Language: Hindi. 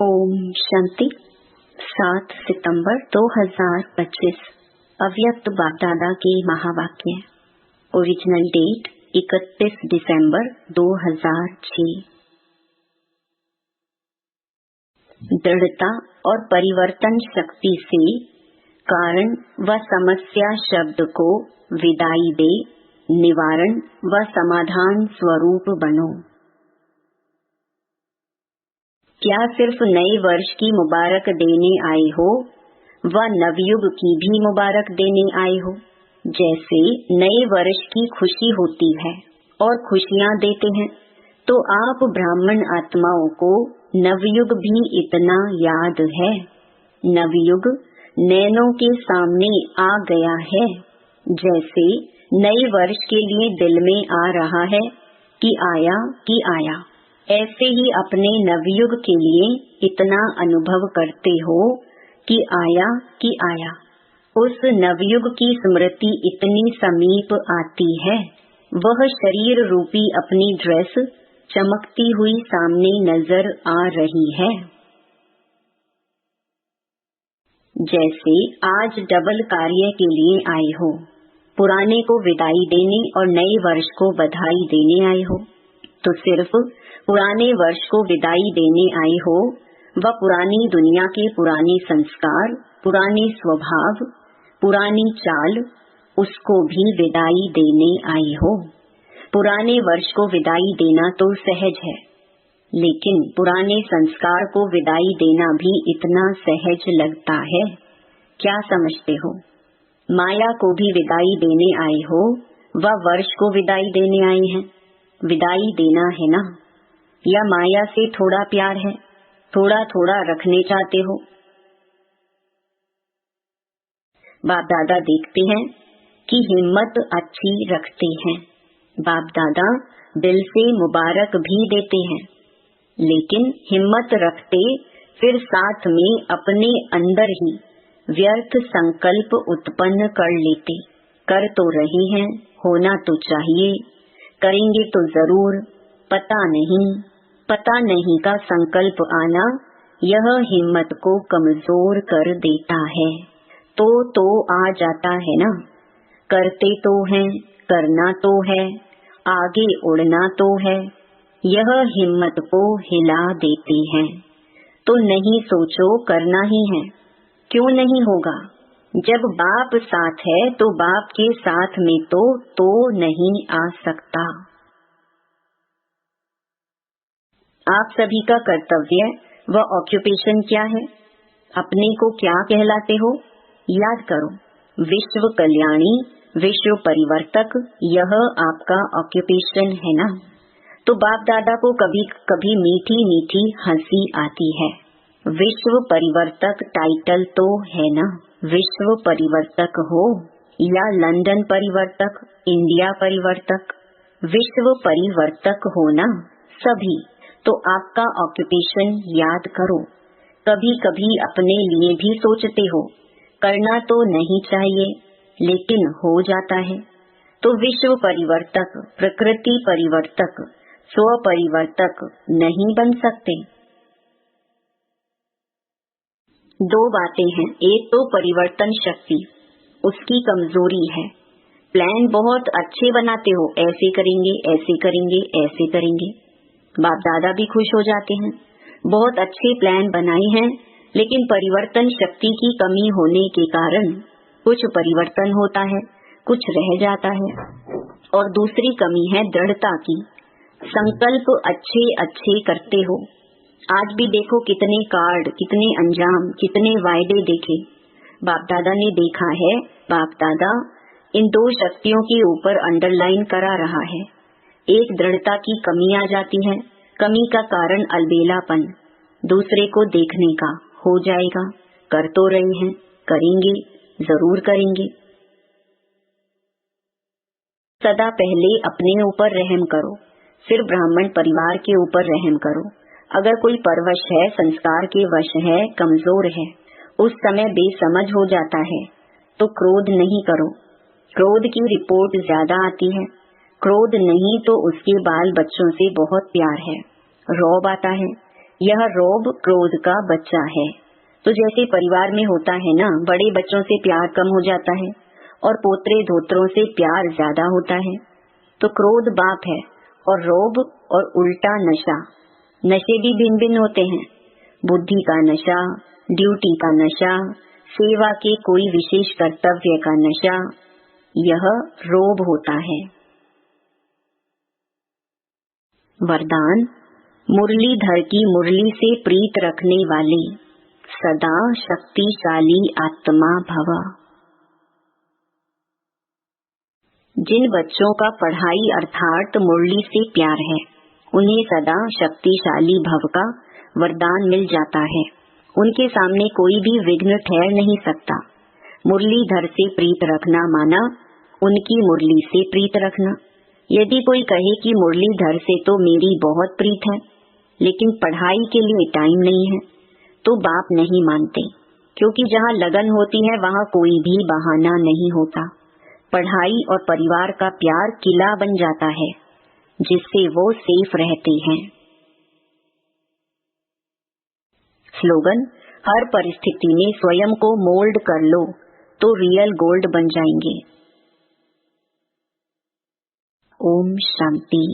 ओम शांति। 7 सितंबर 2025 अव्यक्त बाप-दादा के महावाक्य। ओरिजिनल डेट 31 दिसंबर 2006। दृढ़ता और परिवर्तन शक्ति से कारण व समस्या शब्द को विदाई दे, निवारण व समाधान स्वरूप बनो। क्या सिर्फ नए वर्ष की मुबारक देने आए हो व नवयुग की भी मुबारक देने आए हो? जैसे नए वर्ष की खुशी होती है और खुशियाँ देते हैं, तो आप ब्राह्मण आत्माओं को नवयुग भी इतना याद है। नवयुग नैनों के सामने आ गया है। जैसे नए वर्ष के लिए दिल में आ रहा है कि आया, ऐसे ही अपने नवयुग के लिए इतना अनुभव करते हो कि आया। उस नवयुग की स्मृति इतनी समीप आती है, वह शरीर रूपी अपनी ड्रेस चमकती हुई सामने नजर आ रही है। जैसे आज डबल कार्य के लिए आए हो, पुराने को विदाई देने और नए वर्ष को बधाई देने आए हो, तो सिर्फ पुराने वर्ष को विदाई देने आए हो व पुरानी दुनिया के पुराने संस्कार, पुराने स्वभाव, पुरानी चाल, उसको भी विदाई देने आए हो। पुराने वर्ष को विदाई देना तो सहज है, लेकिन पुराने संस्कार को विदाई देना भी इतना सहज लगता है। क्या समझते हो? माया को भी विदाई देने आए हो व वर्ष को विदाई देने आए हैं। विदाई देना है ना? या माया से थोड़ा प्यार है, थोड़ा थोड़ा रखने चाहते हो? बाप दादा देखते हैं कि हिम्मत अच्छी रखते हैं। बाप दादा दिल से मुबारक भी देते हैं, लेकिन हिम्मत रखते फिर साथ में अपने अंदर ही व्यर्थ संकल्प उत्पन्न कर लेते। कर तो रही हैं, होना तो चाहिए, करेंगे तो जरूर, पता नहीं का संकल्प आना, यह हिम्मत को कमजोर कर देता है। तो आ जाता है ना? करते तो हैं, करना तो है, आगे उड़ना तो है, यह हिम्मत को हिला देते हैं। तो नहीं सोचो, करना ही है। क्यों नहीं होगा? जब बाप साथ है तो बाप के साथ में तो नहीं आ सकता। आप सभी का कर्तव्य व ऑक्यूपेशन क्या है? अपने को क्या कहलाते हो? याद करो, विश्व कल्याणी, विश्व परिवर्तक, यह आपका ऑक्यूपेशन है ना? तो बाप दादा को कभी कभी मीठी मीठी हंसी आती है। विश्व परिवर्तक टाइटल तो है ना? विश्व परिवर्तक हो या लंदन परिवर्तक, इंडिया परिवर्तक, विश्व परिवर्तक हो ना सभी। तो आपका ऑक्यूपेशन याद करो। कभी कभी अपने लिए भी सोचते हो, करना तो नहीं चाहिए, लेकिन हो जाता है। तो विश्व परिवर्तक, प्रकृति परिवर्तक, स्व परिवर्तक नहीं बन सकते। दो बातें हैं। एक तो परिवर्तन शक्ति, उसकी कमजोरी है। प्लान बहुत अच्छे बनाते हो, ऐसे करेंगे, ऐसे करेंगे, ऐसे करेंगे। बाप दादा भी खुश हो जाते हैं। बहुत अच्छे प्लान बनाए हैं, लेकिन परिवर्तन शक्ति की कमी होने के कारण कुछ परिवर्तन होता है, कुछ रह जाता है। और दूसरी कमी है दृढ़ता की। संकल्प अच्छे अच्छे करते हो। आज भी देखो कितने कार्ड, कितने अंजाम, कितने वायदे देखे। बाप दादा ने देखा है, बाप दादा इन दो शक्तियों के ऊपर अंडरलाइन करा रहा है। एक दृढ़ता की कमी आ जाती है, कमी का कारण अलबेलापन, दूसरे को देखने का। हो जाएगा, कर तो रहे हैं, करेंगे, जरूर करेंगे। सदा पहले अपने ऊपर रहम करो, फिर ब्राह्मण परिवार के ऊपर रहम करो। अगर कोई परवश है, संस्कार के वश है, कमजोर है, उस समय बेसमझ हो जाता है, तो क्रोध नहीं करो। क्रोध की रिपोर्ट ज्यादा आती है। क्रोध नहीं तो उसके बाल बच्चों से बहुत प्यार है, रौब आता है, यह रोब क्रोध का बच्चा है। तो जैसे परिवार में होता है ना, बड़े बच्चों से प्यार कम हो जाता है और पोतरे धोत्रों से प्यार ज्यादा होता है। तो क्रोध बाप है और रोब और उल्टा नशा। नशे भी भिन्न भिन्न होते हैं। बुद्धि का नशा, ड्यूटी का नशा, सेवा के कोई विशेष कर्तव्य का नशा, यह रोब होता है। वरदान, मुरलीधर की मुरली से प्रीत रखने वाले सदा शक्तिशाली आत्मा भव। जिन बच्चों का पढ़ाई अर्थात मुरली से प्यार है, उन्हें सदा शक्तिशाली भव का वरदान मिल जाता है। उनके सामने कोई भी विघ्न ठहर नहीं सकता। मुरलीधर से प्रीत रखना माना उनकी मुरली से प्रीत रखना। यदि कोई कहे कि मुरलीधर से तो मेरी बहुत प्रीत है, लेकिन पढ़ाई के लिए टाइम नहीं है, तो बाप नहीं मानते, क्योंकि जहाँ लगन होती है वहाँ कोई भी बहाना नहीं होता। पढ़ाई और परिवार का प्यार किला बन जाता है, जिससे वो सेफ रहते हैं। स्लोगन, हर परिस्थिति में स्वयं को मोल्ड कर लो तो रियल गोल्ड बन जाएंगे। ओम शांति।